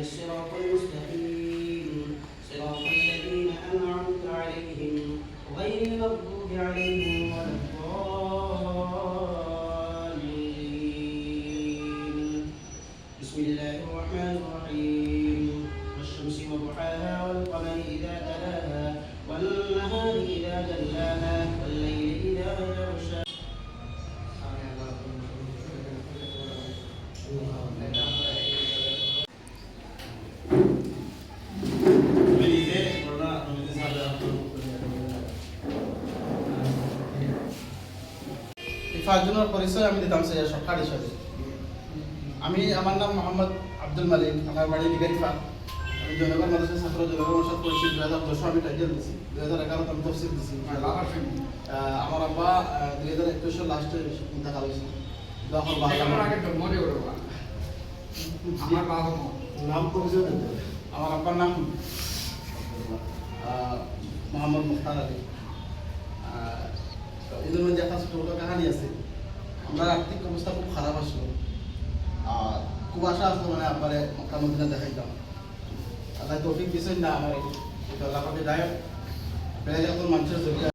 الصراط المستقيم صراط الذين أنعمت عليهم غير المغضوب عليهم ولا الضالين. بسم الله الرحمن الرحيم. والشمس وضحاها والقمر إذا تلاها والنهار إذا جلاها والليل إذا يغشاها. পাঁচজনের পরিচয় আমি দিতাম চাই সরকার হিসাবে। আমার নাম মোহাম্মদ আব্দুল মালিক, আমার বাড়ি লিগারিফা। আমি জনগণ মাদ্রাসা ছাত্র জনগণ অনুষদ পড়েছি 2010 আমি টাইটেল দিছি, 2011 আমি তফসিল দিছি। আমার আব্বা 2021 লাস্টে দেখা হয়েছে। নাম পরিচয় আমার আব্বার নাম মোহাম্মদ মুখতার আলী। এদের মধ্যে একটা ছোট কাহানি আছে। আমরা আর্থিক অবস্থা খুব খারাপ আসলো, আর খুব আশা আসলো মানে আব্বারে মক্কা মদিনা দেখাইতাম। আল্লাহ তৌফিক দিছেন না আমার এই আল্লাহ পাকে দায়ক বেড়ে যখন মানুষের জড়িয়ে